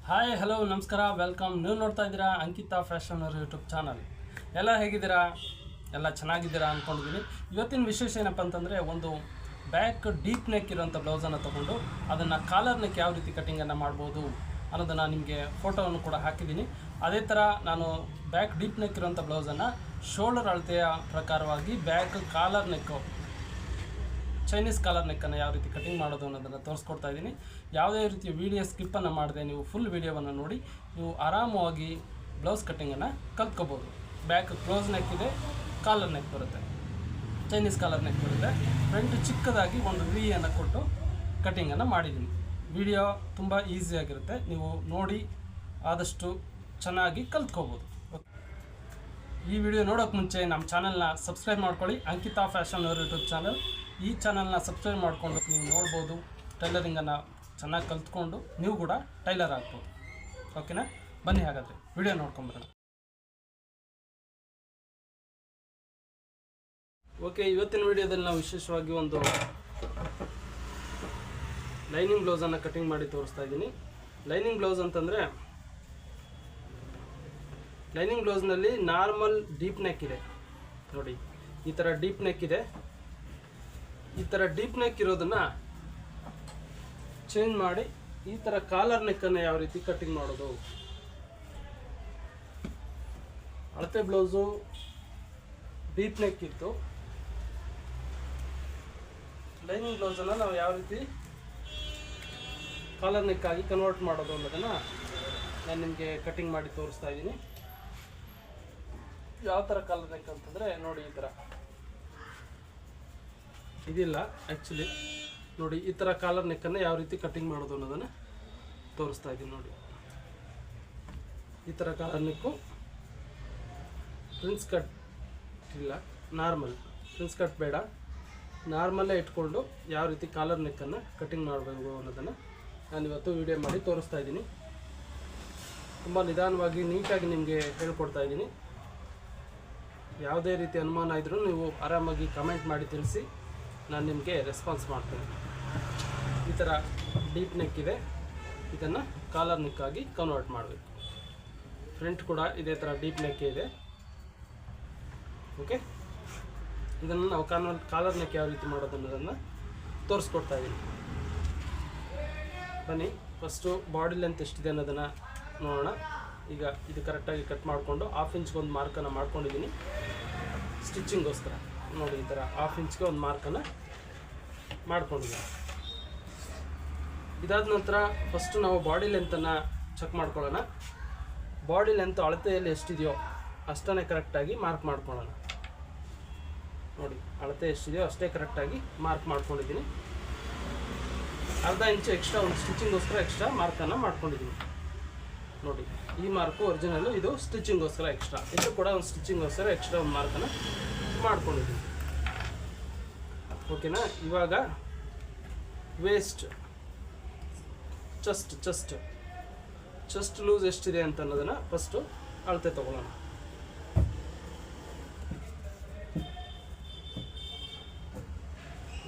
Hi hello ನಮಸ್ಕಾರ welcome. ನೀವು ನೋಡ್ತಾ ಇದ್ದೀರಾ ಅಂಕಿತಾ ಫ್ಯಾಷನ್ ಅವರ ಯೂಟ್ಯೂಬ್ ಚಾನಲ್. ಎಲ್ಲ ಹೇಗಿದ್ದೀರಾ? ಎಲ್ಲ ಚೆನ್ನಾಗಿದ್ದೀರಾ ಅಂದ್ಕೊಂಡಿದ್ದೀನಿ. ಇವತ್ತಿನ ವಿಶೇಷ ಏನಪ್ಪ ಅಂತಂದರೆ, ಒಂದು ಬ್ಯಾಕ್ ಡೀಪ್ ನೆಕ್ ಇರೋಂಥ ಬ್ಲೌಸನ್ನು ತೊಗೊಂಡು ಅದನ್ನು ಕಾಲರ್ ನೆಕ್ ಯಾವ ರೀತಿ ಕಟ್ಟಿಂಗನ್ನು ಮಾಡ್ಬೋದು ಅನ್ನೋದನ್ನು ನಿಮಗೆ ಫೋಟೋವನ್ನು ಕೂಡ ಹಾಕಿದ್ದೀನಿ. ಅದೇ ಥರ ನಾನು ಬ್ಯಾಕ್ ಡೀಪ್ ನೆಕ್ ಇರೋಂಥ ಬ್ಲೌಸನ್ನು ಶೋಲ್ಡರ್ ಅಳತೆಯ ಪ್ರಕಾರವಾಗಿ back collar neck, Chinese collar ನೆಕ್ಕನ್ನು ಯಾವ ರೀತಿ ಕಟಿಂಗ್ ಮಾಡೋದು ಅನ್ನೋದನ್ನು ತೋರಿಸ್ಕೊಡ್ತಾ ಇದ್ದೀನಿ. ಯಾವುದೇ ರೀತಿಯ ವೀಡಿಯೋ ಸ್ಕಿಪ್ಪನ್ನು ಮಾಡದೆ ನೀವು ಫುಲ್ ವೀಡಿಯೋವನ್ನು ನೋಡಿ ನೀವು ಆರಾಮವಾಗಿ ಬ್ಲೌಸ್ ಕಟ್ಟಿಂಗನ್ನು ಕಲ್ತ್ಕೋಬೋದು. ಬ್ಯಾಕ್ ಕ್ಲೋಸ್ ನೆಕ್ ಇದೆ, ಕಾಲರ್ ನೆಕ್ ಬರುತ್ತೆ, ಚೈನೀಸ್ ಕಾಲರ್ ನೆಕ್ ಬರುತ್ತೆ. ಫ್ರಂಟ್ ಚಿಕ್ಕದಾಗಿ ಒಂದು ವಿಯನ್ನು ಕೊಟ್ಟು ಕಟ್ಟಿಂಗನ್ನು ಮಾಡಿದ್ದೀನಿ. ವಿಡಿಯೋ ತುಂಬ ಈಸಿಯಾಗಿರುತ್ತೆ, ನೀವು ನೋಡಿ ಆದಷ್ಟು ಚೆನ್ನಾಗಿ ಕಲ್ತ್ಕೋಬೋದು. ಈ ವಿಡಿಯೋ ನೋಡೋಕ್ಕೆ ಮುಂಚೆ ನಮ್ಮ ಚಾನಲ್ನ ಸಬ್ಸ್ಕ್ರೈಬ್ ಮಾಡ್ಕೊಳ್ಳಿ. ಅಂಕಿತಾ ಫ್ಯಾಷನ್ ಅವರ ಯೂಟ್ಯೂಬ್ ಚಾನಲ್. ಈ ಚಾನಲ್ನ ಸಬ್ಸ್ಕ್ರೈಬ್ ಮಾಡಿಕೊಂಡು ನೀವು ನೋಡ್ಬೋದು, ಟೈಲರಿಂಗನ್ನು ಚೆನ್ನಾಗಿ ಕಲ್ತ್ಕೊಂಡು ನೀವು ಕೂಡ ಟೈಲರ್ ಆಗ್ಬೋದು. ಓಕೆನಾ? ಬನ್ನಿ ಹಾಗಾದರೆ ವಿಡಿಯೋ ನೋಡ್ಕೊಂಬರೋಣ. ಓಕೆ, ಇವತ್ತಿನ ವಿಡಿಯೋದಲ್ಲಿ ನಾವು ವಿಶೇಷವಾಗಿ ಒಂದು ಲೈನಿಂಗ್ ಬ್ಲೌಸನ್ನು ಕಟಿಂಗ್ ಮಾಡಿ ತೋರಿಸ್ತಾ ಇದ್ದೀನಿ. ಲೈನಿಂಗ್ ಬ್ಲೌಸ್ ಅಂತಂದರೆ, ಲೈನಿಂಗ್ ಬ್ಲೌಸ್ನಲ್ಲಿ ನಾರ್ಮಲ್ ಡೀಪ್ ನೆಕ್ ಇದೆ ನೋಡಿ, ಈ ಥರ ಡೀಪ್ ನೆಕ್ ಇದೆ. ಈ ಥರ ಡೀಪ್ ನೆಕ್ ಇರೋದನ್ನು ಚೇಂಜ್ ಮಾಡಿ ಈ ಥರ ಕಾಲರ್ ನೆಕ್ಕನ್ನು ಯಾವ ರೀತಿ ಕಟ್ಟಿಂಗ್ ಮಾಡೋದು. ಅಳತೆ ಬ್ಲೌಸು ಡೀಪ್ ನೆಕ್ ಇತ್ತು. ಲೈನಿಂಗ್ ಬ್ಲೌಸನ್ನು ನಾವು ಯಾವ ರೀತಿ ಕಾಲರ್ ನೆಕ್ ಆಗಿ ಕನ್ವರ್ಟ್ ಮಾಡೋದು ಅನ್ನೋದನ್ನು ನಾನು ನಿಮಗೆ ಕಟಿಂಗ್ ಮಾಡಿ ತೋರಿಸ್ತಾ ಇದ್ದೀನಿ. ಯಾವ ಥರ ಕಾಲರ್ ನೆಕ್ ಅಂತಂದರೆ ನೋಡಿ, ಈ ಥರ ಇದಿಲ್ಲ ಆ್ಯಕ್ಚುಲಿ ನೋಡಿ, ಈ ಥರ ಕಾಲರ್ ನೆಕ್ಕನ್ನು ಯಾವ ರೀತಿ ಕಟ್ಟಿಂಗ್ ಮಾಡೋದು ಅನ್ನೋದನ್ನು ತೋರಿಸ್ತಾ ಇದ್ದೀನಿ ನೋಡಿ. ಈ ಥರ ಕಾಲರ್ ನೆಕ್ಕು, ಪ್ರಿನ್ಸ್ ಕಟ್ ಇಲ್ಲ, ನಾರ್ಮಲ್. ಪ್ರಿನ್ಸ್ ಕಟ್ ಬೇಡ, ನಾರ್ಮಲ್ಲೇ ಇಟ್ಕೊಂಡು ಯಾವ ರೀತಿ ಕಾಲರ್ ನೆಕ್ಕನ್ನು ಕಟ್ಟಿಂಗ್ ಮಾಡಬೇಕು ಅನ್ನೋದನ್ನು ನಾನಿವತ್ತು ವಿಡಿಯೋ ಮಾಡಿ ತೋರಿಸ್ತಾ ಇದ್ದೀನಿ. ತುಂಬ ನಿಧಾನವಾಗಿ ನೀಟಾಗಿ ನಿಮಗೆ ಹೇಳ್ಕೊಡ್ತಾ ಇದ್ದೀನಿ. ಯಾವುದೇ ರೀತಿ ಅನುಮಾನ ಇದ್ದರೂ ನೀವು ಆರಾಮಾಗಿ ಕಮೆಂಟ್ ಮಾಡಿ ತಿಳಿಸಿ, ನಾನು ನಿಮಗೆ ರೆಸ್ಪಾನ್ಸ್ ಮಾಡ್ತೀನಿ. ಈ ಥರ ಡೀಪ್ ನೆಕ್ ಇದೆ, ಇದನ್ನು ಕಾಲರ್ ನೆಕ್ಕಾಗಿ ಕನ್ವರ್ಟ್ ಮಾಡಬೇಕು. ಫ್ರಂಟ್ ಕೂಡ ಇದೇ ಥರ ಡೀಪ್ ನೆಕ್ ಇದೆ. ಓಕೆ, ಇದನ್ನು ನಾವು ಕಾಲರ್ ನೆಕ್ ಯಾವ ರೀತಿ ಮಾಡೋದು ಅನ್ನೋದನ್ನು ತೋರಿಸ್ಕೊಡ್ತಾ ಇದ್ದೀನಿ. ಬನ್ನಿ, ಫಸ್ಟು ಬಾಡಿ ಲೆಂತ್ ಎಷ್ಟಿದೆ ಅನ್ನೋದನ್ನು ನೋಡೋಣ. ಈಗ ಇದು ಕರೆಕ್ಟಾಗಿ ಕಟ್ ಮಾಡಿಕೊಂಡು 1/2 ಇಂಚ್ಗೆ ಒಂದು ಮಾರ್ಕನ್ನು ಮಾಡ್ಕೊಂಡಿದ್ದೀನಿ ಸ್ಟಿಚ್ಚಿಂಗೋಸ್ಕರ. ನೋಡಿ, ಈ ಥರ 1/2 ಇಂಚ್ಗೆ ಒಂದು ಮಾರ್ಕನ್ನು ಮಾಡ್ಕೊಂಡಿದ್ದೀನಿ. ಇದಾದ ನಂತರ ಫಸ್ಟು ನಾವು ಬಾಡಿ ಲೆಂತನ್ನು ಚೆಕ್ ಮಾಡ್ಕೊಳ್ಳೋಣ. ಬಾಡಿ ಲೆಂತ್ ಅಳತೆಯಲ್ಲಿ ಎಷ್ಟಿದೆಯೋ ಅಷ್ಟೇ ಕರೆಕ್ಟಾಗಿ ಮಾರ್ಕ್ ಮಾಡ್ಕೊಳ್ಳೋಣ. ನೋಡಿ, ಅಳತೆ ಎಷ್ಟಿದೆಯೋ ಅಷ್ಟೇ ಕರೆಕ್ಟಾಗಿ ಮಾರ್ಕ್ ಮಾಡ್ಕೊಂಡಿದ್ದೀನಿ. 1/2 ಇಂಚು ಎಕ್ಸ್ಟ್ರಾ ಒಂದು ಸ್ಟಿಚಿಂಗೋಸ್ಕರ ಎಕ್ಸ್ಟ್ರಾ ಮಾರ್ಕನ್ನು ಮಾಡ್ಕೊಂಡಿದ್ದೀನಿ. ನೋಡಿ, ಈ ಮಾರ್ಕು ಒರಿಜಿನಲ್ಲು, ಇದು ಸ್ಟಿಚಿಂಗೋಸ್ಕರ ಎಕ್ಸ್ಟ್ರಾ. ಇದು ಕೂಡ ಒಂದು ಸ್ಟಿಚಿಂಗೋಸ್ಕರ ಎಕ್ಸ್ಟ್ರಾ ಒಂದು ಮಾರ್ಕನ್ನು ಮಾಡ್ಕೊಂಡಿದ್ದೀನಿ. ಓಕೆನಾ? ಇವಾಗ ವೇಸ್ಟ್, ಚೆಸ್ಟ್ ಲೂಸ್ ಎಷ್ಟಿದೆ ಅಂತ ಅನ್ನೋದನ್ನು ಫಸ್ಟು ಅಳತೆ ತಗೊಳ್ಳೋಣ.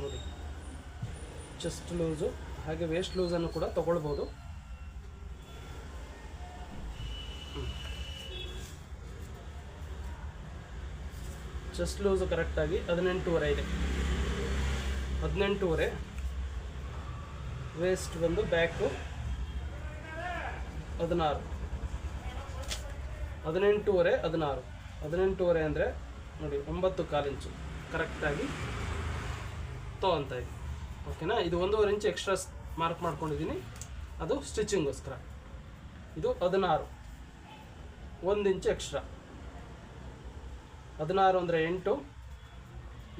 ನೋಡಿ, ಚೆಸ್ಟ್ ಲೂಸು ಹಾಗೆ ವೇಸ್ಟ್ ಲೂಸನ್ನು ಕೂಡ ತಗೊಳ್ಬೋದು. ಚೆಸ್ಟ್ ಲೂಸು ಕರೆಕ್ಟಾಗಿ 18.5 ಇದೆ. 18.5. ವೇಸ್ಟ್ ಬಂದು ಬ್ಯಾಕು 16. 18.5 16. 18.5 ಅಂದರೆ ನೋಡಿ 9.25 ಇಂಚು ಕರೆಕ್ಟಾಗಿ ತೊಗೊತಾ ಇದೆ. ಓಕೆನಾ? ಇದು 1.5 ಇಂಚು ಎಕ್ಸ್ಟ್ರಾ ಮಾರ್ಕ್ ಮಾಡ್ಕೊಂಡಿದ್ದೀನಿ, ಅದು ಸ್ಟಿಚಿಂಗೋಸ್ಕರ. ಇದು 16, 1 ಇಂಚು ಎಕ್ಸ್ಟ್ರಾ. 16 ಅಂದರೆ 8.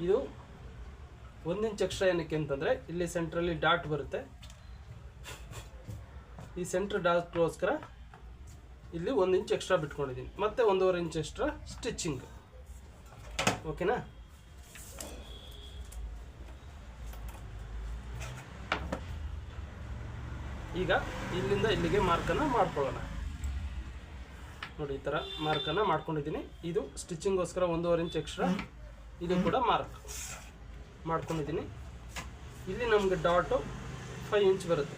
ಇದು 1 ಇಂಚ್ ಎಕ್ಸ್ಟ್ರಾ ಏನಕ್ಕೆ ಅಂತಂದರೆ, ಇಲ್ಲಿ ಸೆಂಟ್ರಲ್ಲಿ ಡಾಟ್ ಬರುತ್ತೆ. ಈ ಸೆಂಟ್ರ್ ಡಾಟ್ಗೋಸ್ಕರ ಇಲ್ಲಿ 1 ಇಂಚ್ ಎಕ್ಸ್ಟ್ರಾ ಬಿಟ್ಕೊಂಡಿದ್ದೀನಿ. ಮತ್ತು 1.5 ಇಂಚ್ ಎಕ್ಸ್ಟ್ರಾ ಸ್ಟಿಚ್ಚಿಂಗ್. ಓಕೆನಾ? ಈಗ ಇಲ್ಲಿಂದ ಇಲ್ಲಿಗೆ ಮಾರ್ಕನ್ನು ಮಾಡ್ಕೊಳ್ಳೋಣ. ನೋಡಿ, ಈ ಥರ ಮಾರ್ಕನ್ನು ಮಾಡ್ಕೊಂಡಿದ್ದೀನಿ. ಇದು ಸ್ಟಿಚಿಂಗೋಸ್ಕರ 1.5 ಇಂಚ್ ಎಕ್ಸ್ಟ್ರಾ, ಇದು ಕೂಡ ಮಾರ್ಕ್ ಮಾಡ್ಕೊಂಡಿದ್ದೀನಿ. ಇಲ್ಲಿ ನಮಗೆ ಡಾಟು 5 ಇಂಚ್ ಬರುತ್ತೆ,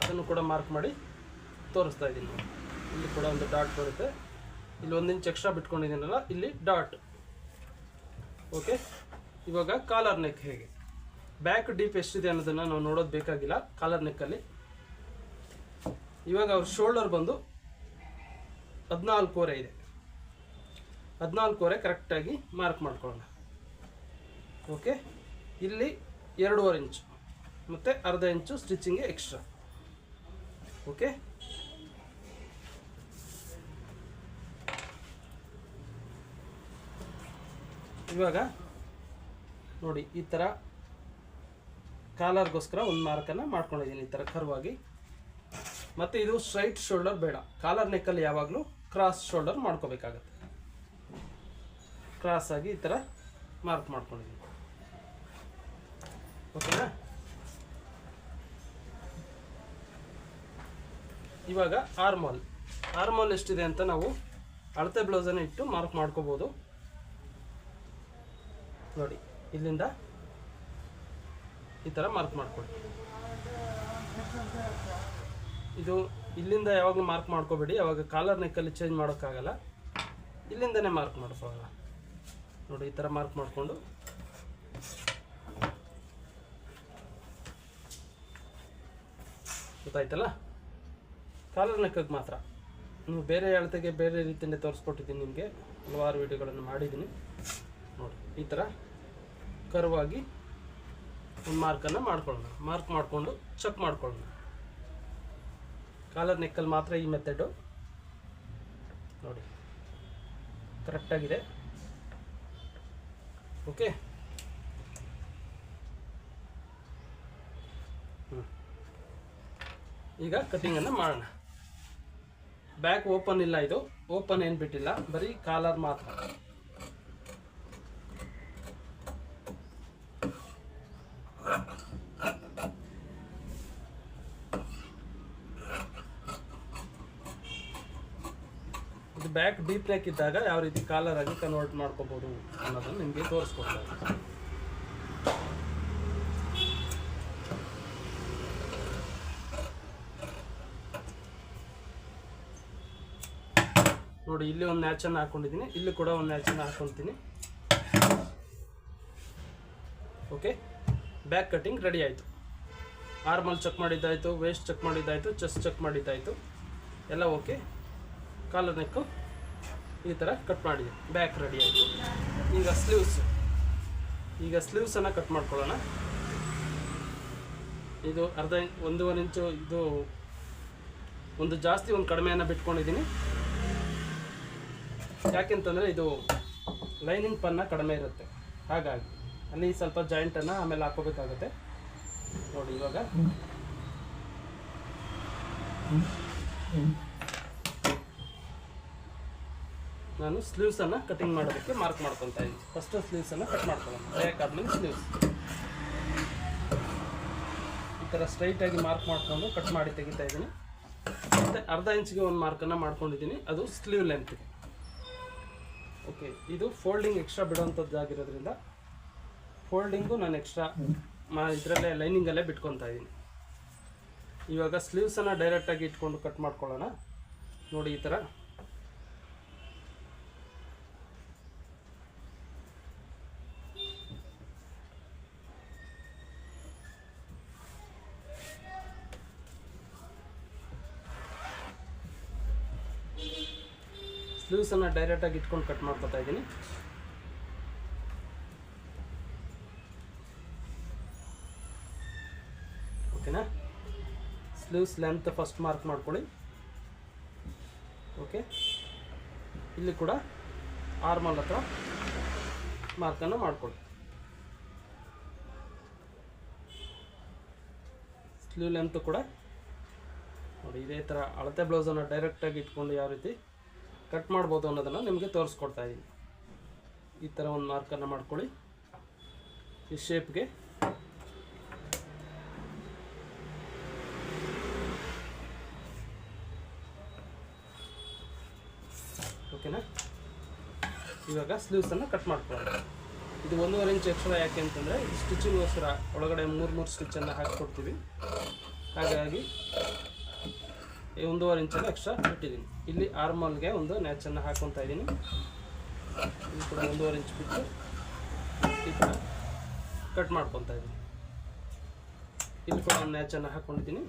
ಅದನ್ನು ಕೂಡ ಮಾರ್ಕ್ ಮಾಡಿ ತೋರಿಸ್ತಾ ಇದ್ದೀನಿ. ಇಲ್ಲಿ ಕೂಡ ಒಂದು ಡಾಟ್ ಬರುತ್ತೆ, ಇಲ್ಲಿ 1 ಇಂಚ್ ಎಕ್ಸ್ಟ್ರಾ ಬಿಟ್ಕೊಂಡಿದ್ದೀನಲ್ಲ, ಇಲ್ಲಿ ಡಾಟ್. ಓಕೆ, ಇವಾಗ ಕಾಲರ್ ನೆಕ್ ಹೇಗೆ, ಬ್ಯಾಕ್ ಡೀಪ್ ಎಷ್ಟಿದೆ ಅನ್ನೋದನ್ನು ನಾವು ನೋಡೋದು ಬೇಕಾಗಿಲ್ಲ ಕಾಲರ್ ನೆಕ್ಕಲ್ಲಿ. ಇವಾಗ ಅವ್ರ ಶೋಲ್ಡರ್ ಬಂದು 14 ಇದೆ. 14 ಕರೆಕ್ಟಾಗಿ ಮಾರ್ಕ್ ಮಾಡ್ಕೊಳ್ಳೋಣ. ಓಕೆ, ಇಲ್ಲಿ 2.5 ಇಂಚು ಮತ್ತು ಅರ್ಧ ಇಂಚು ಸ್ಟಿಚಿಂಗ್ಗೆ ಎಕ್ಸ್ಟ್ರಾ. ಓಕೆ, ಇವಾಗ ನೋಡಿ ಈ ಥರ ಕಾಲರ್ಗೋಸ್ಕರ ಒಂದು ಮಾರ್ಕನ್ನು ಮಾಡ್ಕೊಂಡಿದ್ದೀನಿ, ಈ ಥರ ಕರ್ವಾಗಿ. ಮತ್ತು ಇದು ಸ್ಟ್ರೈಟ್ ಶೋಲ್ಡರ್ ಬೇಡ, ಕಾಲರ್ ನೆಕ್ಕಲ್ಲಿ ಯಾವಾಗಲೂ ಕ್ರಾಸ್ ಶೋಲ್ಡರ್ ಮಾಡ್ಕೋಬೇಕಾಗತ್ತೆ. ಕ್ರಾಸ್ ಆಗಿ ಈ ಥರ ಮಾರ್ಕ್ ಮಾಡ್ಕೊಂಡಿದ್ದೀನಿ. ಓಕೆನಾ? ಇವಾಗ ಆರ್ಮೋಲ್ ಎಷ್ಟಿದೆ ಅಂತ ನಾವು ಅಳತೆ ಬ್ಲೌಸನ್ನು ಇಟ್ಟು ಮಾರ್ಕ್ ಮಾಡ್ಕೋಬೋದು. ನೋಡಿ, ಇಲ್ಲಿಂದ ಈ ಥರ ಮಾರ್ಕ್ ಮಾಡ್ಕೊಳ್ಳಿ. ಇದು ಇಲ್ಲಿಂದ ಯಾವಾಗಲೂ ಮಾರ್ಕ್ ಮಾಡ್ಕೋಬೇಡಿ, ಯಾವಾಗ ಕಾಲರ್ ನೆಕ್ಕಲ್ಲಿ ಚೇಂಜ್ ಮಾಡೋಕ್ಕಾಗಲ್ಲ, ಇಲ್ಲಿಂದನೇ ಮಾರ್ಕ್ ಮಾಡ್ಕೊಳ್ಳೋಣ. ನೋಡಿ, ಈ ಥರ ಮಾರ್ಕ್ ಮಾಡಿಕೊಂಡು ಗೊತ್ತಾಯ್ತಲ್ಲ. ಕಾಲರ್ ನೆಕ್ಕಿಗೆ ಮಾತ್ರ ನೀವು ಬೇರೆ ಅಳತೆಗೆ ಬೇರೆ ರೀತಿಯಿಂದ ತೋರಿಸ್ಕೊಟ್ಟಿದ್ದೀನಿ, ನಿಮಗೆ ಹಲವಾರು ವಿಡಿಯೋಗಳನ್ನು ಮಾಡಿದ್ದೀನಿ. ನೋಡಿ, ಈ ಥರ ಕರ್ವಾಗಿ ಒಂದು ಮಾರ್ಕನ್ನು ಮಾಡ್ಕೊಳ್ಳೋಣ. ಮಾರ್ಕ್ ಮಾಡಿಕೊಂಡು ಚೆಕ್ ಮಾಡ್ಕೊಳ್ಳೋಣ. ಕಾಲರ್ ನೆಕ್ಕಲ್ಲಿ ಮಾತ್ರ ಈ ಮೆಥಡು. ನೋಡಿ, ಕರೆಕ್ಟಾಗಿದೆ. ಓಕೆ, ಈಗ ಕಟ್ಟಿಂಗನ್ನು ಮಾಡೋಣ. ಬ್ಯಾಕ್ ಓಪನ್ ಇಲ್ಲ, ಇದು ಓಪನ್ ಏನು ಬಿಟ್ಟಿಲ್ಲ, ಬರೀ ಕಾಲರ್ ಮಾತ್ರ. ಇದು ಬ್ಯಾಕ್ ಡೀಪ್ ನೆಕ್ ಇದ್ದಾಗ ಯಾವ ರೀತಿ ಕಾಲರ್ ಆಗಿ ಕನ್ವರ್ಟ್ ಮಾಡ್ಕೋಬಹುದು ಅನ್ನೋದನ್ನು ನಿಮಗೆ ತೋರಿಸ್ಕೊಡ್ತಾರೆ. ನೋಡಿ, ಇಲ್ಲಿ ಒಂದು ನ್ಯಾಚನ್ನು ಹಾಕೊಂಡಿದ್ದೀನಿ, ಇಲ್ಲಿ ಕೂಡ ಒಂದು ನ್ಯಾಚನ್ನು ಹಾಕೊಳ್ತೀನಿ. ಓಕೆ, ಬ್ಯಾಕ್ ಕಟ್ಟಿಂಗ್ ರೆಡಿ ಆಯಿತು. ಆರ್ಮಲ್ ಚೆಕ್ ಮಾಡಿದ್ದಾಯಿತು, ವೇಸ್ಟ್ ಚೆಕ್ ಮಾಡಿದ್ದಾಯಿತು, ಚೆಸ್ಟ್ ಚೆಕ್ ಮಾಡಿದ್ದಾಯಿತು, ಎಲ್ಲ ಓಕೆ. ಕಾಲರ್ ನೆಕ್ಕು ಈ ಥರ ಕಟ್ ಮಾಡಿದೆ, ಬ್ಯಾಕ್ ರೆಡಿ ಆಯಿತು. ಈಗ ಸ್ಲೀವ್ಸನ್ನು ಕಟ್ ಮಾಡ್ಕೊಳ್ಳೋಣ. ಇದು 1.5 ಇಂಚು, ಇದು ಒಂದು ಜಾಸ್ತಿ ಒಂದು ಕಡಿಮೆಯನ್ನು ಬಿಟ್ಕೊಂಡಿದ್ದೀನಿ. ಯಾಕೆಂತಂದರೆ ಇದು ಲೈನಿಂಗ್ ಪನ್ನ ಕಡಿಮೆ ಇರುತ್ತೆ, ಹಾಗಾಗಿ ಅಲ್ಲಿ ಸ್ವಲ್ಪ ಜಾಯಿಂಟನ್ನು ಆಮೇಲೆ ಹಾಕೋಬೇಕಾಗುತ್ತೆ. ನೋಡಿ, ಇವಾಗ ನಾನು ಸ್ಲೀವ್ಸನ್ನು ಕಟಿಂಗ್ ಮಾಡೋದಕ್ಕೆ ಮಾರ್ಕ್ ಮಾಡ್ಕೊತಾ ಇದ್ದೀನಿ. ಫಸ್ಟು ಸ್ಲೀವ್ಸನ್ನು ಕಟ್ ಮಾಡ್ಕೊಳ್ಳೋಣ, ಬ್ಯಾಕ್ ಆದಮೇಲೆ ಸ್ಲೀವ್ಸ್. ಈ ಥರ ಸ್ಟ್ರೈಟಾಗಿ ಮಾರ್ಕ್ ಮಾಡಿಕೊಂಡು ಕಟ್ ಮಾಡಿ ತೆಗಿತಾ ಇದ್ದೀನಿ. ಮತ್ತು ಅರ್ಧ ಇಂಚಿಗೆ ಒಂದು ಮಾರ್ಕನ್ನು ಮಾಡ್ಕೊಂಡಿದ್ದೀನಿ, ಅದು ಸ್ಲೀವ್ ಲೆಂತ್ಗೆ. ಓಕೆ, ಇದು ಫೋಲ್ಡಿಂಗ್ ಎಕ್ಸ್ಟ್ರಾ ಬಿಡುವಂಥದ್ದಾಗಿರೋದ್ರಿಂದ ಫೋಲ್ಡಿಂಗು ನಾನು ಎಕ್ಸ್ಟ್ರಾ ಇದರಲ್ಲೇ ಲೈನಿಂಗಲ್ಲೇ ಬಿಟ್ಕೊತಾ ಇದ್ದೀನಿ. ಇವಾಗ ಸ್ಲೀವ್ಸನ್ನು ಡೈರೆಕ್ಟಾಗಿ ಇಟ್ಕೊಂಡು ಕಟ್ ಮಾಡ್ಕೊಳ್ಳೋಣ. ನೋಡಿ, ಈ ಥರ ಸ್ಲೀವ್ಸನ್ನು ಡೈರೆಕ್ಟಾಗಿ ಇಟ್ಕೊಂಡು ಕಟ್ ಮಾಡ್ಕೊತಾ ಇದ್ದೀನಿ. ಓಕೆನಾ? ಸ್ಲೀವ್ಸ್ ಲೆಂತ್ ಫಸ್ಟ್ ಮಾರ್ಕ್ ಮಾಡ್ಕೊಳ್ಳಿ. ಓಕೆ, ಇಲ್ಲಿ ಕೂಡ ಆರ್ಮಲ್ ಹತ್ರ ಮಾರ್ಕನ್ನು ಮಾಡ್ಕೊಳ್ಳಿ. ಸ್ಲೀವ್ ಲೆಂತ್ ಕೂಡ ನೋಡಿ, ಇದೇ ಥರ ಅಳತೆ ಬ್ಲೌಸನ್ನು ಡೈರೆಕ್ಟಾಗಿ ಇಟ್ಕೊಂಡು ಯಾವ ರೀತಿ ಕಟ್ ಮಾಡ್ಬೋದು ಅನ್ನೋದನ್ನು ನಿಮಗೆ ತೋರಿಸ್ಕೊಡ್ತಾ ಇದ್ದೀನಿ. ಈ ಥರ ಒಂದು ಮಾರ್ಕನ್ನು ಮಾಡ್ಕೊಳ್ಳಿ ಈ ಶೇಪ್ಗೆ. ಓಕೆನಾ? ಇವಾಗ ಸ್ಲೀವ್ಸನ್ನು ಕಟ್ ಮಾಡ್ಕೊಳ್ಳೋಣ. ಇದು 1.5 ಇಂಚ್ ಎಕ್ಸ್ಟ್ರಾ, ಯಾಕೆ ಅಂತಂದರೆ ಸ್ಟಿಚಿಂಗ್ಗೋಸ್ಕರ ಒಳಗಡೆ 3 ಸ್ಟಿಚ್ಚನ್ನು ಹಾಕಿಕೊಡ್ತೀವಿ. ಹಾಗಾಗಿ 1.5 ಇಂಚಲ್ಲಿ ಎಕ್ಸ್ಟ್ರಾ ಬಿಟ್ಟಿದ್ದೀನಿ. ಇಲ್ಲಿ ಆರ್ಮಲ್ಗೆ ಒಂದು ನ್ಯಾಚನ್ನು ಹಾಕ್ಕೊತಾ ಇದ್ದೀನಿ. ಇಲ್ಲಿ ಕೂಡ 1.5 ಇಂಚ್ ಬಿಟ್ಟು ಈ ಥರ ಕಟ್ ಮಾಡ್ಕೊತಾ ಇದ್ದೀನಿ. ಇಲ್ಲಿ ಕೂಡ ಒಂದು ನ್ಯಾಚನ್ನು ಹಾಕ್ಕೊಂಡಿದ್ದೀನಿ.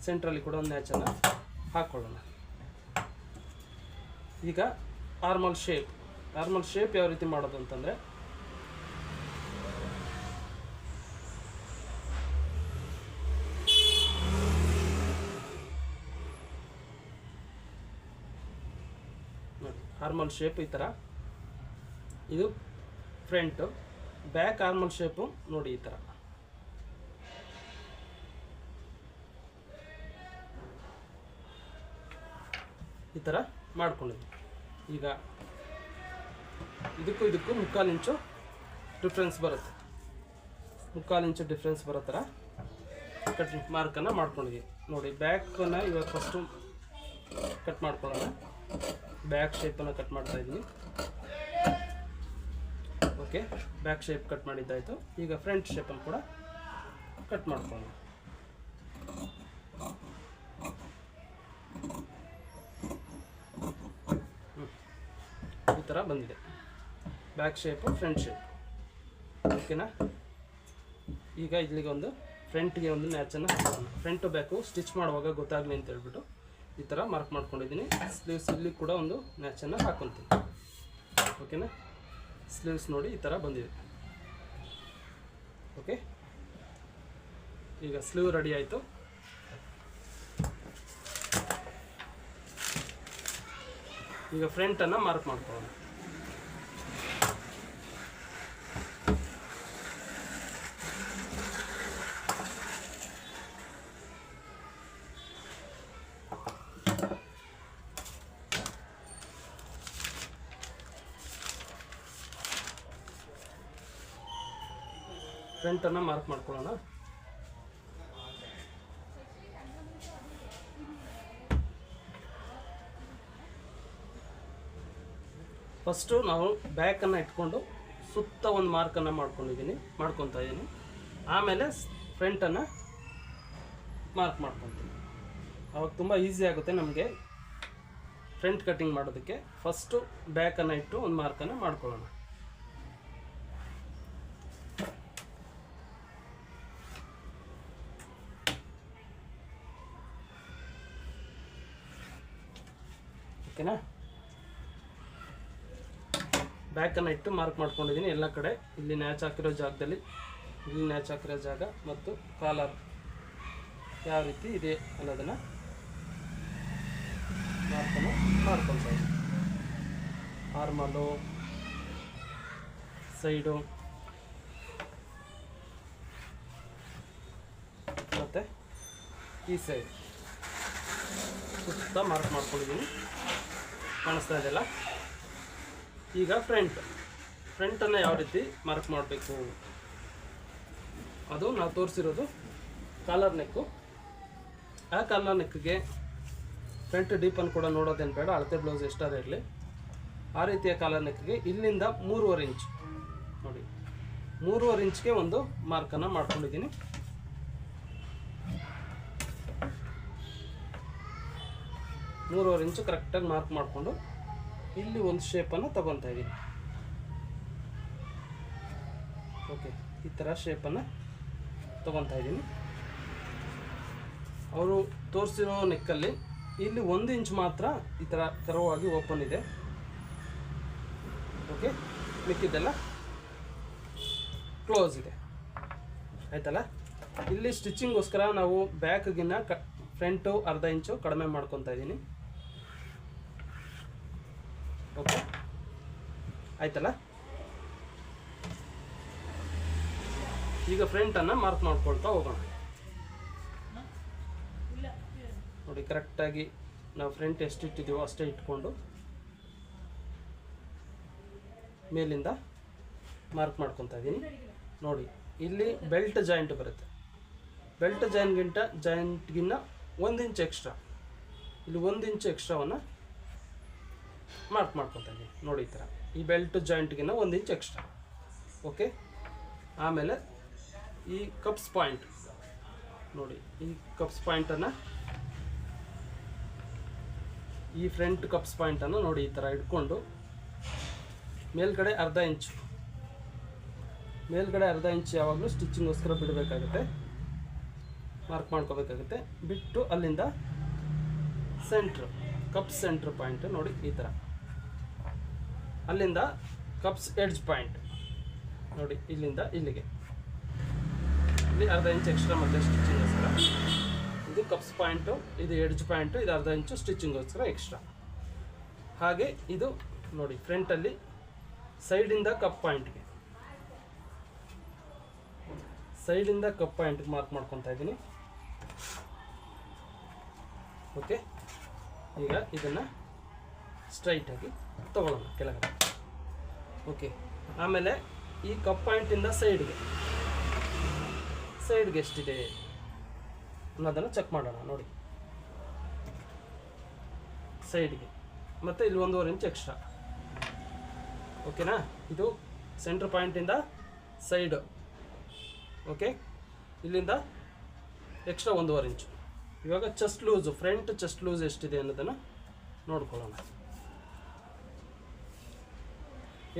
ಸೆಂಟ್ರಲ್ಲಿ ಕೂಡ ಒಂದು ನ್ಯಾಚನ್ನು ಹಾಕ್ಕೊಳ್ಳೋಣ. ಈಗ ಆರ್ಮಲ್ ಶೇಪ್ ಯಾವ ರೀತಿ ಮಾಡೋದು ಅಂತಂದರೆ, ಆರ್ಮಲ್ ಶೇಪ್ ಈ ಥರ, ಇದು ಫ್ರಂಟು. ಬ್ಯಾಕ್ ಆರ್ಮಲ್ ಶೇಪು ನೋಡಿ ಈ ಥರ. ಈ ಥರ ಮಾಡ್ಕೊಂಡಿದ್ವಿ. ಈಗ ಇದಕ್ಕೂ 3/4 ಇಂಚು ಡಿಫ್ರೆನ್ಸ್ ಬರುತ್ತೆ. 3/4 ಇಂಚು ಡಿಫ್ರೆನ್ಸ್ ಬರೋ ಥರ ಕಟ್ ಮಾರ್ಕನ್ನು ಮಾಡ್ಕೊಂಡಿದ್ದೀವಿ. ನೋಡಿ ಬ್ಯಾಕನ್ನು ಇವಾಗ ಫಸ್ಟು ಕಟ್ ಮಾಡ್ಕೊಳ್ಳೋಣ. ಬ್ಯಾಕ್ ಶೇಪನ್ನು ಕಟ್ ಮಾಡ್ತಾ ಇದ್ದೀನಿ. ಓಕೆ, ಬ್ಯಾಕ್ ಶೇಪ್ ಕಟ್ ಮಾಡಿದ್ದಾಯಿತು. ಈಗ ಫ್ರಂಟ್ ಶೇಪನ್ನು ಕೂಡ ಕಟ್ ಮಾಡ್ಕೊಳ್ಳೋಣ. ಈ ಥರ ಬಂದಿದೆ ಬ್ಯಾಕ್ ಶೇಪು, ಫ್ರಂಟ್ ಶೇಪ್. ಓಕೆನಾ? ಈಗ ಇಲ್ಲಿಗೆ ಒಂದು ಫ್ರಂಟ್ಗೆ ಒಂದು ನ್ಯಾಚನ್ನು ಹಾಕೋಣ. ಫ್ರಂಟು ಬ್ಯಾಕು ಸ್ಟಿಚ್ ಮಾಡುವಾಗ ಗೊತ್ತಾಗಲಿ ಅಂತ ಹೇಳ್ಬಿಟ್ಟು ಈ ಥರ ಮಾರ್ಕ್ ಮಾಡ್ಕೊಂಡಿದ್ದೀನಿ. ಸ್ಲೀವ್ಸ್ ಇಲ್ಲಿ ಕೂಡ ಒಂದು ನ್ಯಾಚನ್ನು ಹಾಕ್ಕೊತೀನಿ. ಓಕೆನಾ? ಸ್ಲೀವ್ಸ್ ನೋಡಿ ಈ ಥರ ಬಂದಿದೆ. ಓಕೆ, ಈಗ ಸ್ಲೀವ್ ರೆಡಿ ಆಯಿತು. ಈಗ ಫ್ರಂಟನ್ನು ಮಾರ್ಕ್ ಮಾಡ್ಕೊಳ್ಳೋಣ. ಫ್ರಂಟನ್ನು ಮಾರ್ಕ್ ಮಾಡ್ಕೊಳ್ಳೋಣ. ಫಸ್ಟು ನಾವು ಬ್ಯಾಕನ್ನು ಇಟ್ಕೊಂಡು ಸುತ್ತ ಒಂದು ಮಾರ್ಕನ್ನು ಮಾಡ್ಕೊತಾ ಇದ್ದೀನಿ. ಆಮೇಲೆ ಫ್ರಂಟನ್ನು ಮಾರ್ಕ್ ಮಾಡ್ಕೊತೀನಿ. ಅವಾಗ ತುಂಬ ಈಸಿ ಆಗುತ್ತೆ ನಮಗೆ ಫ್ರಂಟ್ ಕಟ್ಟಿಂಗ್ ಮಾಡೋದಕ್ಕೆ. ಫಸ್ಟು ಬ್ಯಾಕನ್ನು ಇಟ್ಟು ಒಂದು ಮಾರ್ಕನ್ನು ಮಾಡ್ಕೊಳ್ಳೋಣ. ಓಕೆನಾ? ಬ್ಯಾಕನ್ನು ಇಟ್ಟು ಮಾರ್ಕ್ ಮಾಡ್ಕೊಂಡಿದ್ದೀನಿ ಎಲ್ಲ ಕಡೆ. ಇಲ್ಲಿ ನ್ಯಾಚ್ ಹಾಕಿರೋ ಜಾಗದಲ್ಲಿ, ಇಲ್ಲಿ ನ್ಯಾಚ್ ಹಾಕಿರೋ ಜಾಗ ಮತ್ತು ಕಾಲರ್ ಯಾವ ರೀತಿ ಇದೆ ಅನ್ನೋದನ್ನು ಮಾರ್ಕನ್ನು ಮಾಡ್ಕೊಳ್ತಾ ಇದ್ದೀನಿ. ಆರ್ಮಲು, ಸೈಡು ಮತ್ತು ಈ ಸೈಡ್ ಸುತ್ತ ಮಾರ್ಕ್ ಮಾಡ್ಕೊಂಡಿದ್ದೀನಿ. ಕಾಣಿಸ್ತಾ ಇದೆಯಲ್ಲ? ಈಗ ಫ್ರಂಟನ್ನು ಯಾವ ರೀತಿ ಮಾರ್ಕ್ ಮಾಡಬೇಕು ಅದು ನಾವು ತೋರಿಸಿರೋದು ಕಾಲರ್ ನೆಕ್ಕು. ಆ ಕಾಲರ್ ನೆಕ್ಗೆ ಫ್ರಂಟ್ ಡೀಪನ್ನು ಕೂಡ ನೋಡೋದೇನು ಬೇಡ, ಅಳತೆ ಬ್ಲೌಸ್ ಎಷ್ಟಾದ್ರೆ ಇರಲಿ. ಆ ರೀತಿಯ ಕಾಲರ್ ನೆಕ್ಗೆ ಇಲ್ಲಿಂದ 3.5 ಇಂಚ್ ನೋಡಿ, 3.5 ಇಂಚ್ಗೆ ಒಂದು ಮಾರ್ಕನ್ನು ಮಾಡ್ಕೊಂಡಿದ್ದೀನಿ. 3.5 ಇಂಚು ಕರೆಕ್ಟಾಗಿ ಮಾರ್ಕ್ ಮಾಡಿಕೊಂಡು ಇಲ್ಲಿ ಒಂದು ಶೇಪನ್ನು ತಗೊತಾ ಇದ್ದೀನಿ. ಓಕೆ, ಈ ಥರ ಶೇಪನ್ನು ತಗೊತಾ ಇದ್ದೀನಿ. ಅವರು ತೋರಿಸಿರೋ ನೆಕ್ಕಲ್ಲಿ ಇಲ್ಲಿ 1 ಇಂಚ್ ಮಾತ್ರ ಈ ಥರ ಕರ್ವ್ ಆಗಿ ಓಪನ್ ಇದೆ. ಓಕೆ, ಮಿಕ್ಕಿದ್ದೆಲ್ಲ ಕ್ಲೋಸ್ ಇದೆ. ಆಯ್ತಲ್ಲ? ಇಲ್ಲಿ ಸ್ಟಿಚಿಂಗೋಸ್ಕರ ನಾವು ಬ್ಯಾಕ್ಗಿನ್ನ ಫ್ರಂಟು 1/2 ಇಂಚು ಕಡಿಮೆ ಮಾಡ್ಕೊತಾ ಇದ್ದೀನಿ. ಓಕೆ, ಆಯ್ತಲ್ಲ? ಈಗ ಫ್ರಂಟನ್ನು ಮಾರ್ಕ್ ಮಾಡ್ಕೊಳ್ತಾ ಹೋಗೋಣ. ನೋಡಿ, ಕರೆಕ್ಟಾಗಿ ನಾವು ಫ್ರಂಟ್ ಎಷ್ಟು ಇಟ್ಟಿದ್ದೀವೋ ಅಷ್ಟೇ ಇಟ್ಕೊಂಡು ಮೇಲಿಂದ ಮಾರ್ಕ್ ಮಾಡ್ಕೊತಾ ಇದ್ದೀನಿ. ನೋಡಿ, ಇಲ್ಲಿ ಬೆಲ್ಟ್ ಜಾಯಿಂಟ್ ಬರುತ್ತೆ. ಬೆಲ್ಟ್ ಜಾಯಿಂಟ್ಗಿನ್ನ 1 ಇಂಚ್ ಎಕ್ಸ್ಟ್ರಾ, ಇಲ್ಲಿ 1 ಇಂಚ್ ಎಕ್ಸ್ಟ್ರಾವನ್ನು ಮಾರ್ಕ್ ಮಾಡ್ಕೊತಾ ಇದ್ದೀನಿ. ನೋಡಿ, ಈ ಥರ ಈ ಬೆಲ್ಟ್ ಜಾಯಿಂಟ್ಗಿನ್ನ 1 ಇಂಚ್ ಎಕ್ಸ್ಟ್ರಾ. ಓಕೆ, ಆಮೇಲೆ ಈ ಕಪ್ಸ್ ಪಾಯಿಂಟ್ ನೋಡಿ, ಈ ಕಪ್ಸ್ ಪಾಯಿಂಟನ್ನು ಈ ಫ್ರಂಟ್ ಕಪ್ಸ್ ಪಾಯಿಂಟನ್ನು ನೋಡಿ ಈ ಥರ ಇಟ್ಕೊಂಡು ಮೇಲ್ಗಡೆ ಅರ್ಧ ಇಂಚು ಯಾವಾಗಲೂ ಸ್ಟಿಚಿಂಗೋಸ್ಕರ ಬಿಡಬೇಕಾಗುತ್ತೆ, ಮಾರ್ಕ್ ಮಾಡ್ಕೋಬೇಕಾಗುತ್ತೆ. ಬಿಟ್ಟು ಅಲ್ಲಿಂದ ಕಪ್ಸ್ ಸೆಂಟ್ರ್ ಪಾಯಿಂಟ್ ನೋಡಿ ಈ ಥರ, ಅಲ್ಲಿಂದ ಕಪ್ಸ್ ಎಡ್ಜ್ ಪಾಯಿಂಟ್ ನೋಡಿ ಇಲ್ಲಿಂದ ಇಲ್ಲಿಗೆ, ಇಲ್ಲಿ ಅರ್ಧ ಇಂಚ್ ಎಕ್ಸ್ಟ್ರಾ ಮತ್ತೆ ಸ್ಟಿಚಿಂಗೋಸ್ಕರ. ಇದು ಕಪ್ಸ್ ಪಾಯಿಂಟು, ಇದು ಎಡ್ಜ್ ಪಾಯಿಂಟು, ಇದು ಅರ್ಧ ಇಂಚು ಸ್ಟಿಚಿಂಗೋಸ್ಕರ ಎಕ್ಸ್ಟ್ರಾ. ಹಾಗೆ ಇದು ನೋಡಿ ಫ್ರಂಟಲ್ಲಿ ಸೈಡಿಂದ ಕಪ್ ಪಾಯಿಂಟ್ಗೆ ಮಾರ್ಕ್ ಮಾಡ್ಕೊತಾ ಇದ್ದೀನಿ. ಓಕೆ, ಈಗ ಇದನ್ನು ಸ್ಟ್ರೈಟಾಗಿ ತಗೊಳ್ಳೋಣ ಕೆಳಗಡೆ. ಓಕೆ, ಆಮೇಲೆ ಈ ಕಪ್ ಪಾಯಿಂಟಿಂದ ಸೈಡ್ಗೆ ಎಷ್ಟಿದೆ ಅನ್ನೋದನ್ನು ಚೆಕ್ ಮಾಡೋಣ. ನೋಡಿ ಸೈಡ್ಗೆ ಮತ್ತು ಇಲ್ಲಿ 1.5 ಇಂಚ್ ಎಕ್ಸ್ಟ್ರಾ. ಓಕೆನಾ, ಇದು ಸೆಂಟ್ರ್ ಪಾಯಿಂಟಿಂದ ಸೈಡು. ಓಕೆ, ಇಲ್ಲಿಂದ ಎಕ್ಸ್ಟ್ರಾ 1.5 ಇಂಚು. ಇವಾಗ ಫ್ರಂಟ್ ಚೆಸ್ಟ್ ಲೂಸ್ ಎಷ್ಟಿದೆ ಅನ್ನೋದನ್ನು ನೋಡ್ಕೊಳ್ಳೋಣ.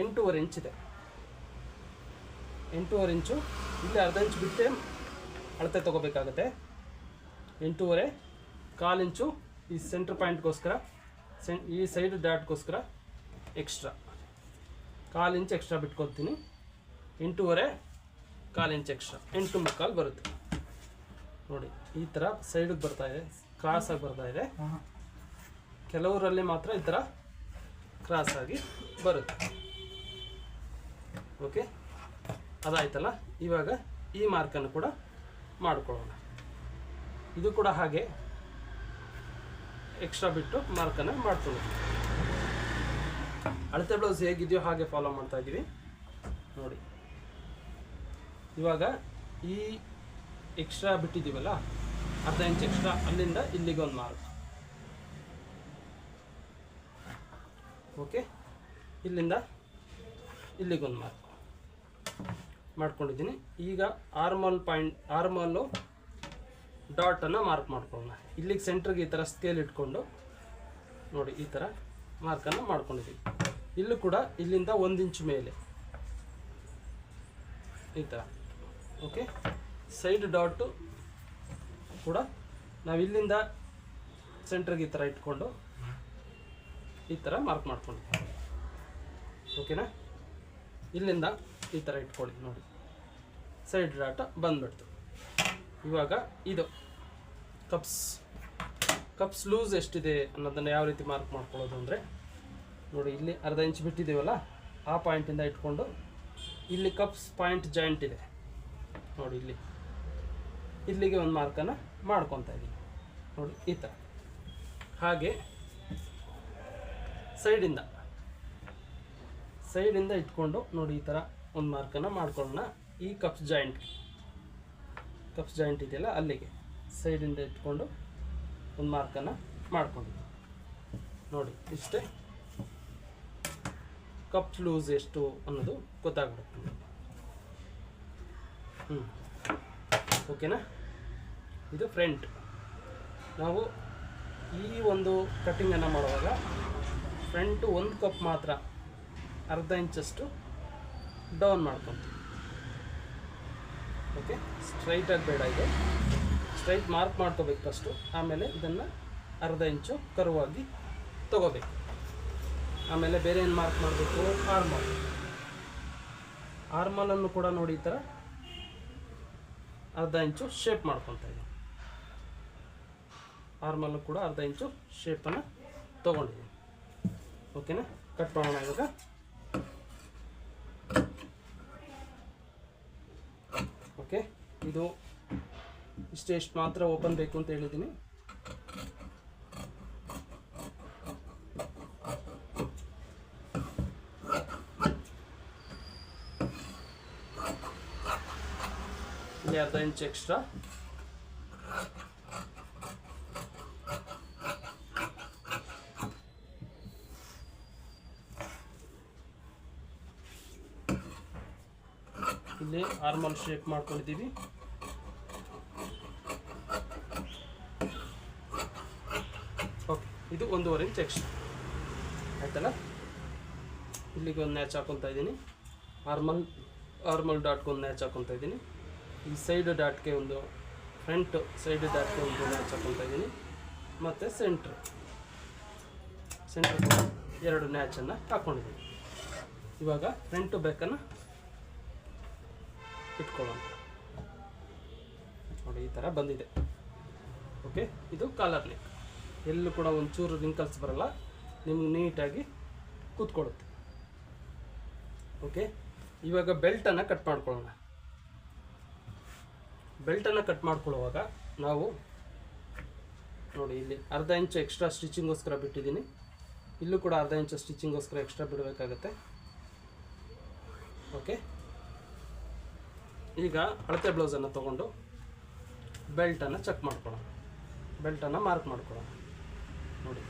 8.5 ಇಂಚ್ ಇದೆ. 8.5 ಇಂಚು, ಇಲ್ಲಿ ಅರ್ಧ ಇಂಚು ಬಿಟ್ಟೆ ಅಳತೆ ತೊಗೋಬೇಕಾಗತ್ತೆ. 8.5, 1/4 ಇಂಚು ಈ ಸೆಂಟ್ರ್ ಪಾಯಿಂಟ್ಗೋಸ್ಕರ, ಈ ಸೈಡ್ ಡಾಟ್ಗೋಸ್ಕರ ಎಕ್ಸ್ಟ್ರಾ 1/4 ಇಂಚ್ ಎಕ್ಸ್ಟ್ರಾ ಬಿಟ್ಕೊಳ್ತೀನಿ. 8.5, 1/4 ಇಂಚ್ ಎಕ್ಸ್ಟ್ರಾ, 8.75 ಬರುತ್ತೆ. ನೋಡಿ ಈ ಥರ ಸೈಡಿಗೆ ಬರ್ತಾ ಇದೆ, ಕ್ರಾಸಾಗಿ ಬರ್ತಾ ಇದೆ. ಕೆಲವರಲ್ಲಿ ಮಾತ್ರ ಈ ಥರ ಕ್ರಾಸಾಗಿ ಬರುತ್ತೆ. ಓಕೆ, ಅದಾಯ್ತಲ್ಲ. ಇವಾಗ ಈ ಮಾರ್ಕನ್ನು ಕೂಡ ಮಾಡ್ಕೊಳ್ಳೋಣ. ಇದು ಕೂಡ ಹಾಗೆ ಎಕ್ಸ್ಟ್ರಾ ಬಿಟ್ಟು ಮಾರ್ಕನ್ನು ಮಾಡ್ಕೊಳ್ಳೋಣ. ಅಳತೆ ಬ್ಲೌಸ್ ಹೇಗಿದೆಯೋ ಹಾಗೆ ಫಾಲೋ ಮಾಡ್ತಾ ಇದ್ದೀವಿ. ನೋಡಿ ಇವಾಗ ಈ ಎಕ್ಸ್ಟ್ರಾ ಬಿಟ್ಟಿದ್ದೀವಲ್ಲ, ಅರ್ಧ ಇಂಚ್ ಎಕ್ಸ್ಟ್ರಾ, ಅಲ್ಲಿಂದ ಇಲ್ಲಿಗೆ ಒಂದು ಮಾರ್ಕ್. ಓಕೆ, ಇಲ್ಲಿಂದ ಇಲ್ಲಿಗೊಂದು ಮಾರ್ಕ್ ಮಾಡ್ಕೊಂಡಿದ್ದೀನಿ. ಈಗ ಆರ್ಮಲ್ಲು ಡಾಟನ್ನು ಮಾರ್ಕ್ ಮಾಡ್ಕೊಳ್ಳೋಣ. ಇಲ್ಲಿಗೆ ಸೆಂಟ್ರಿಗೆ ಈ ಥರ ಸ್ಕೇಲ್ ಇಟ್ಕೊಂಡು ನೋಡಿ ಈ ಥರ ಮಾರ್ಕನ್ನು ಮಾಡ್ಕೊಂಡಿದ್ದೀವಿ. ಇಲ್ಲೂ ಕೂಡ ಇಲ್ಲಿಂದ 1 ಇಂಚ್ ಮೇಲೆ ಈ ಥರ. ಓಕೆ, ಸೈಡ್ ಡಾಟು ಕೂಡ ನಾವು ಇಲ್ಲಿಂದ ಸೆಂಟ್ರಿಗೆ ಈ ಥರ ಇಟ್ಕೊಂಡು ಈ ಥರ ಮಾರ್ಕ್ ಮಾಡ್ಕೊಂಡಿದ್ದೀವಿ. ಓಕೆನಾ, ಇಲ್ಲಿಂದ ಈ ಥರ ಇಟ್ಕೊಳ್ಳಿ. ನೋಡಿ ಸೈಡ್ ಡಾಟ ಬಂದ್ಬಿಡ್ತು. ಇವಾಗ ಇದು ಕಪ್ಸ್ ಲೂಸ್ ಎಷ್ಟಿದೆ ಅನ್ನೋದನ್ನು ಯಾವ ರೀತಿ ಮಾರ್ಕ್ ಮಾಡ್ಕೊಳ್ಳೋದು ಅಂದರೆ, ನೋಡಿ ಇಲ್ಲಿ ಅರ್ಧ ಇಂಚ್ ಬಿಟ್ಟಿದ್ದೀವಲ್ಲ, ಆ ಪಾಯಿಂಟಿಂದ ಇಟ್ಕೊಂಡು ಇಲ್ಲಿ ಕಪ್ಸ್ ಪಾಯಿಂಟ್ ಜಾಯಿಂಟ್ ಇದೆ ನೋಡಿ, ಇಲ್ಲಿಗೆ ಒಂದು ಮಾರ್ಕನ್ನು ಮಾಡ್ಕೊತಾ ಇದ್ದೀನಿ. ನೋಡಿ ಈ ಥರ. ಹಾಗೆ ಸೈಡಿಂದ ಇಟ್ಕೊಂಡು ನೋಡಿ ಈ ಥರ ಒಂದು ಮಾರ್ಕನ್ನು ಮಾಡ್ಕೊಳ್ಳೋಣ. ಈ ಕಪ್ಸ್ ಜಾಯಿಂಟ್ ಇದೆಯಲ್ಲ, ಅಲ್ಲಿಗೆ ಸೈಡಿಂದ ಇಟ್ಕೊಂಡು ಒಂದು ಮಾರ್ಕನ್ನು ಮಾಡ್ಕೊಂಡಿದ್ದೀನಿ. ನೋಡಿ ಇಷ್ಟೇ. ಕಪ್ ಲೂಸ್ ಎಷ್ಟು ಅನ್ನೋದು ಗೊತ್ತಾಗ್ಬಿಡುತ್ತೆ. ಓಕೆನಾ, ಇದು ಫ್ರಂಟ್. ನಾವು ಈ ಒಂದು ಕಟ್ಟಿಂಗನ್ನು ಮಾಡುವಾಗ ಫ್ರಂಟು 1 ಕಪ್ ಮಾತ್ರ ಅರ್ಧ ಇಂಚಷ್ಟು ಡೌನ್ ಮಾಡ್ಕೊತೀವಿ. ಓಕೆ, ಸ್ಟ್ರೈಟಾಗಿ ಬೇಡ, ಇದು ಸ್ಟ್ರೈಟ್ ಮಾರ್ಕ್ ಮಾಡ್ಕೋಬೇಕು ಫಸ್ಟು. ಆಮೇಲೆ ಇದನ್ನು ಅರ್ಧ ಇಂಚು ಕರುವಾಗಿ ತೊಗೋಬೇಕು. ಆಮೇಲೆ ಬೇರೆ ಏನು ಮಾರ್ಕ್ ಮಾಡಬೇಕು, ಆರ್ಮಲನ್ನು ಕೂಡ ನೋಡಿ ಈ ಥರ ಅರ್ಧ ಇಂಚು ಶೇಪ್ ಮಾಡ್ಕೊತಾ ಇದ್ದೀನಿ. ಆರ್ಮಲ್ಲು ಕೂಡ ಅರ್ಧ ಇಂಚು ಶೇಪನ್ನು ತೊಗೊಂಡಿದ್ದೀನಿ. ಓಕೆನಾ, ಕಟ್ ಮಾಡೋಣ ಇವಾಗ. ಓಕೆ, ಇದು ಇಷ್ಟು ಮಾತ್ರ ಓಪನ್ ಬೇಕು ಅಂತ ಹೇಳಿದ್ದೀನಿ. ಇಲ್ಲಿ ಅರ್ಧ ಇಂಚ್ ಎಕ್ಸ್ಟ್ರಾ. ಇಲ್ಲಿ ಆರ್ಮಲ್ ಶೇಪ್ ಮಾಡ್ಕೊಂಡಿದ್ದೀವಿ. ಓಕೆ, ಇದು 1.5 ಇಂಚ್ ಎಕ್ಸ್ಟ್ರಾ ಆಯ್ತಲ್ಲ. ಇಲ್ಲಿಗೆ ಒಂದು ನ್ಯಾಚ್ ಹಾಕೊತಾ ಇದ್ದೀನಿ, ಆರ್ಮಲ್ ಡಾಟ್ಗೆ ಒಂದು ನ್ಯಾಚ್ ಹಾಕೊತಾ ಇದ್ದೀನಿ, ಈ ಸೈಡ್ ಡಾಟ್ಗೆ ಒಂದು ಫ್ರಂಟ್ ಸೈಡ್ ಡಾಟ್ಗೆ ಒಂದು ನ್ಯಾಚ್ ಹಾಕೊತಾ ಇದ್ದೀನಿ, ಮತ್ತು ಸೆಂಟ್ರ್ 2 ನ್ಯಾಚನ್ನು ಹಾಕ್ಕೊಂಡಿದ್ದೀನಿ. ಇವಾಗ ಫ್ರಂಟು ಬೆಕ್ಕನ್ನು ಇಟ್ಕೊಳ್ಳೋಣ. ನೋಡಿ ಈ ಥರ ಬಂದಿದೆ. ಓಕೆ, ಇದು ಕಾಲರ್ ನೆಕ್. ಎಲ್ಲೂ ಕೂಡ ಒಂಚೂರು ರಿಂಕಲ್ಸ್ ಬರಲ್ಲ, ನಿಮ್ಗೆ ನೀಟಾಗಿ ಕೂತ್ಕೊಳ್ಳುತ್ತೆ. ಓಕೆ, ಇವಾಗ ಬೆಲ್ಟನ್ನು ಕಟ್ ಮಾಡ್ಕೊಳ್ಳೋಣ. ಬೆಲ್ಟನ್ನು ಕಟ್ ಮಾಡ್ಕೊಳ್ಳುವಾಗ ನಾವು ನೋಡಿ ಇಲ್ಲಿ ಅರ್ಧ ಇಂಚು ಎಕ್ಸ್ಟ್ರಾ ಸ್ಟಿಚಿಂಗೋಸ್ಕರ ಬಿಟ್ಟಿದ್ದೀನಿ, ಇಲ್ಲೂ ಕೂಡ ಅರ್ಧ ಇಂಚು ಸ್ಟಿಚಿಂಗೋಸ್ಕರ ಎಕ್ಸ್ಟ್ರಾ ಬಿಡಬೇಕಾಗತ್ತೆ. ಓಕೆ, ಈಗ ಅಳತೆ ಬ್ಲೌಸನ್ನು ತೊಗೊಂಡು ಬೆಲ್ಟನ್ನು ಚೆಕ್ ಮಾಡ್ಕೊಳ್ಳೋಣ, ಬೆಲ್ಟನ್ನು ಮಾರ್ಕ್ ಮಾಡ್ಕೊಳ್ಳೋಣ. ನೋಡಿ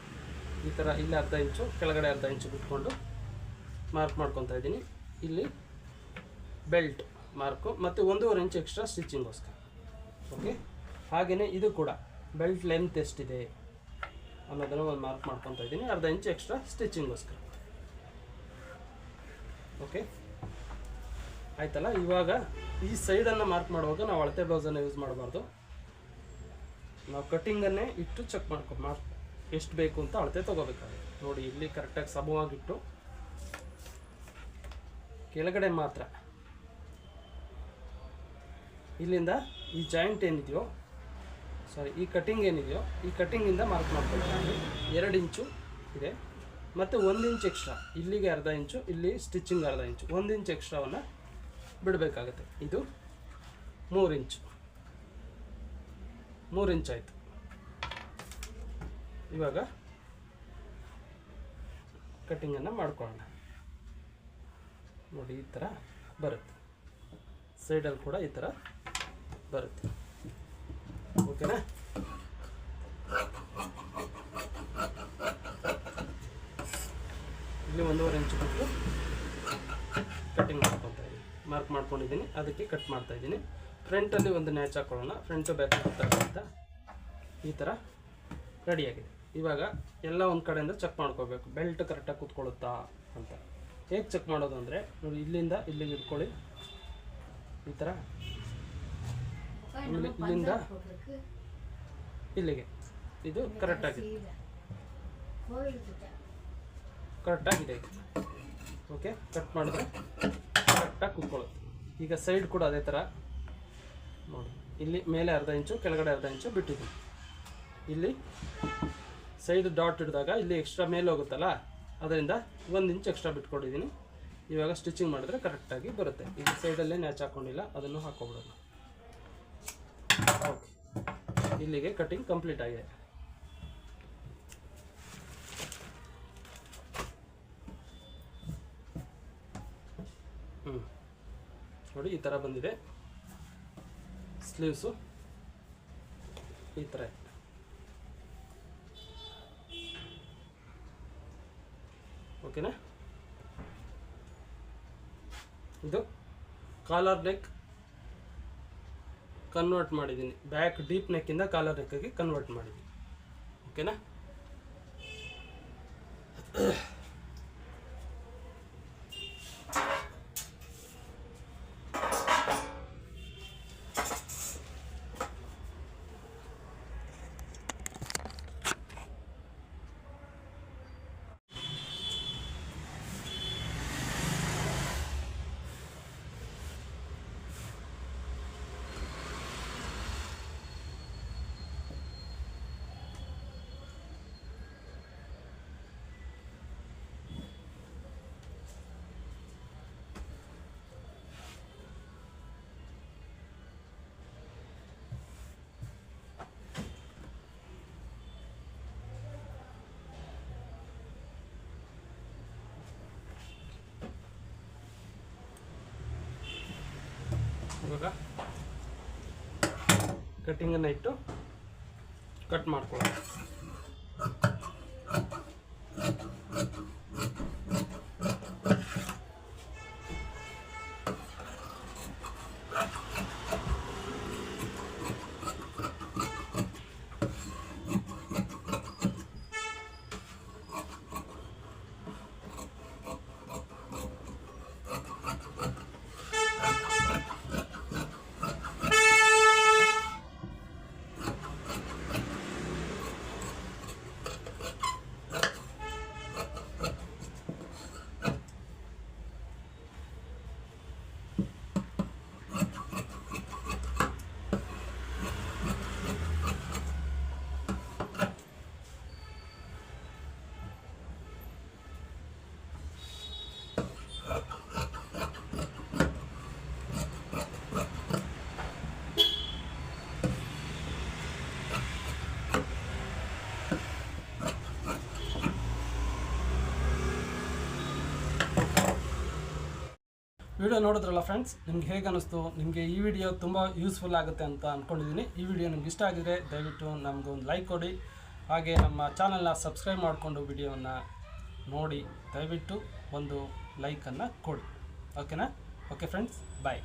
ಈ ಥರ ಇಲ್ಲಿ ಅರ್ಧ ಇಂಚು ಕೆಳಗಡೆ ಅರ್ಧ ಇಂಚು ಬಿಟ್ಕೊಂಡು ಮಾರ್ಕ್ ಮಾಡ್ಕೊತಾ ಇದ್ದೀನಿ. ಇಲ್ಲಿ ಬೆಲ್ಟ್ ಮಾರ್ಕು ಮತ್ತು 1.5 ಇಂಚ್ ಎಕ್ಸ್ಟ್ರಾ ಸ್ಟಿಚಿಂಗೋಸ್ಕರ. ಓಕೆ, ಹಾಗೆಯೇ ಇದು ಕೂಡ ಬೆಲ್ಟ್ ಲೆಂತ್ ಎಷ್ಟಿದೆ ಅನ್ನೋದನ್ನು ಒಂದು ಮಾರ್ಕ್ ಮಾಡ್ಕೊತಾ ಇದ್ದೀನಿ, ಅರ್ಧ ಇಂಚ್ ಎಕ್ಸ್ಟ್ರಾ ಸ್ಟಿಚಿಂಗೋಸ್ಕರ. ಓಕೆ ಆಯ್ತಲ್ಲ. ಇವಾಗ ಈ ಸೈಡನ್ನು ಮಾರ್ಕ್ ಮಾಡುವಾಗ ನಾವು ಅಳತೆ ಬ್ಲೌಸನ್ನು ಯೂಸ್ ಮಾಡಬಾರ್ದು, ನಾವು ಕಟ್ಟಿಂಗನ್ನೇ ಇಟ್ಟು ಚೆಕ್ ಮಾರ್ಕ್ ಎಷ್ಟು ಬೇಕು ಅಂತ ಅಳತೆ ತೊಗೋಬೇಕಾಗುತ್ತೆ. ನೋಡಿ ಇಲ್ಲಿ ಕರೆಕ್ಟಾಗಿ ಸಮವಾಗಿಟ್ಟು ಕೆಳಗಡೆ ಮಾತ್ರ ಇಲ್ಲಿಂದ ಈ ಜಾಯಿಂಟ್ ಏನಿದೆಯೋ ಈ ಕಟ್ಟಿಂಗ್ ಏನಿದೆಯೋ ಈ ಕಟ್ಟಿಂಗಿಂದ ಮಾರ್ಕ್ ಮಾಡ್ಕೊಳ್ತೀನಿ. 2 ಇಂಚು ಇದೆ ಮತ್ತು 1 ಇಂಚ್ ಎಕ್ಸ್ಟ್ರಾ, ಇಲ್ಲಿಗೆ ಅರ್ಧ ಇಂಚು, ಇಲ್ಲಿ ಸ್ಟಿಚಿಂಗ್ ಅರ್ಧ ಇಂಚು, 1 ಇಂಚ್ ಎಕ್ಸ್ಟ್ರಾವನ್ನು ಬಿಡಬೇಕಾಗುತ್ತೆ. ಇದು 3 ಇಂಚ್ ಆಯಿತು. ಇವಾಗ ಕಟ್ಟಿಂಗನ್ನು ಮಾಡ್ಕೊಳ್ಳೋಣ. ನೋಡಿ ಈ ಥರ ಬರುತ್ತೆ, ಸೈಡಲ್ಲಿ ಕೂಡ ಈ ಥರ ಬರುತ್ತೆ. ಓಕೆನಾ? ಇಲ್ಲಿ 1.5 ಇಂಚು ಬಿಟ್ಟು ಕಟ್ಟಿಂಗ್ ಮಾಡ್ಕೊತಾ ಇದ್ದೀನಿ, ಮಾರ್ಕ್ ಮಾಡ್ಕೊಂಡಿದ್ದೀನಿ, ಅದಕ್ಕೆ ಕಟ್ ಮಾಡ್ತಾ ಇದ್ದೀನಿ. ಫ್ರಂಟಲ್ಲಿ ಒಂದು ನ್ಯಾಚ್ ಹಾಕೊಳ್ಳೋಣ, ಫ್ರಂಟು ಬ್ಯಾಕ್ ಅಂತ ಈ ಥರ ರೆಡಿಯಾಗಿದೆ. ಇವಾಗ ಎಲ್ಲ ಒಂದು ಕಡೆಯಿಂದ ಚೆಕ್ ಮಾಡ್ಕೋಬೇಕು, ಬೆಲ್ಟ್ ಕರೆಕ್ಟಾಗಿ ಕೂತ್ಕೊಳ್ಳುತ್ತಾ ಅಂತ. ಹೇಗೆ ಚೆಕ್ ಮಾಡೋದು ಅಂದರೆ ನೋಡಿ, ಇಲ್ಲಿಂದ ಇಲ್ಲಿಗೆ ಇಟ್ಕೊಳ್ಳಿ, ಈ ಥರ ಇಲ್ಲಿಂದ ಇಲ್ಲಿಗೆ ಇದು ಕರೆಕ್ಟಾಗಿದೆ. ಓಕೆ, ಕಟ್ ಮಾಡಿದ್ರೆ ಕರೆಕ್ಟಾಗಿ ಕೂತ್ಕೊಳ್ಳುತ್ತೆ. ಈಗ ಸೈಡ್ ಕೂಡ ಅದೇ ಥರ ನೋಡಿ, ಇಲ್ಲಿ ಮೇಲೆ ಅರ್ಧ ಇಂಚು ಕೆಳಗಡೆ ಅರ್ಧ ಇಂಚು ಬಿಟ್ಟಿದ್ದೀನಿ. ಇಲ್ಲಿ ಸೈಡ್ ಡಾಟ್ ಹಿಡಿದಾಗ ಇಲ್ಲಿ ಎಕ್ಸ್ಟ್ರಾ ಮೇಲೆ ಹೋಗುತ್ತಲ್ಲ, ಅದರಿಂದ 1 ಇಂಚ್ ಎಕ್ಸ್ಟ್ರಾ ಬಿಟ್ಕೊಂಡಿದ್ದೀನಿ. ಇವಾಗ ಸ್ಟಿಚಿಂಗ್ ಮಾಡಿದ್ರೆ ಕರೆಕ್ಟಾಗಿ ಬರುತ್ತೆ. ಈಗ ಸೈಡಲ್ಲೇ ನ್ಯಾಚ್ ಹಾಕ್ಕೊಂಡಿಲ್ಲ, ಅದನ್ನು ಹಾಕ್ಕೊಬಿಡೋಣ. ಓಕೆ, ಇಲ್ಲಿಗೆ ಕಟಿಂಗ್ ಕಂಪ್ಲೀಟ್ ಆಗಿದೆ. ನೋಡಿ ಈ ಥರ ಬಂದಿದೆ. ಸ್ಲೀವ್ಸು ಈ ಥರ ಇದೆ. ಓಕೆನಾ? ಇದು ಕಾಲರ್ ನೆಕ್ ಕನ್ವರ್ಟ್ ಮಾಡಿದ್ದೀನಿ, ಬ್ಯಾಕ್ ಡೀಪ್ ನೆಕ್ಕಿಂದ ಕಾಲರ್ ನೆಕ್ಕಾಗಿ ಕನ್ವರ್ಟ್ ಮಾಡಿದ್ದೀನಿ. ಓಕೆನಾ? ಇವಾಗ ಕಟ್ಟಿಂಗನ್ನು ಇಟ್ಟು ಕಟ್ ಮಾಡ್ಕೊಳ್ಳೋಣ. ವಿಡಿಯೋ ನೋಡಿದ್ರಲ್ಲ ಫ್ರೆಂಡ್ಸ್, ನಿಮ್ಗೆ ಹೇಗೆ ಅನ್ನಿಸ್ತು? ನಿಮಗೆ ಈ ವಿಡಿಯೋ ತುಂಬ ಯೂಸ್ಫುಲ್ ಆಗುತ್ತೆ ಅಂತ ಅಂದ್ಕೊಂಡಿದ್ದೀನಿ. ಈ ವಿಡಿಯೋ ನಿಮ್ಗೆ ಇಷ್ಟ ಆಗಿದ್ರೆ ದಯವಿಟ್ಟು ನಮಗೊಂದು ಲೈಕ್ ಕೊಡಿ. ಹಾಗೆ ನಮ್ಮ ಚಾನಲ್ನ ಸಬ್ಸ್ಕ್ರೈಬ್ ಮಾಡಿಕೊಂಡು ವಿಡಿಯೋವನ್ನು ನೋಡಿ ದಯವಿಟ್ಟು ಒಂದು ಲೈಕನ್ನು ಕೊಡಿ. ಓಕೆನಾ? ಓಕೆ ಫ್ರೆಂಡ್ಸ್, ಬಾಯ್.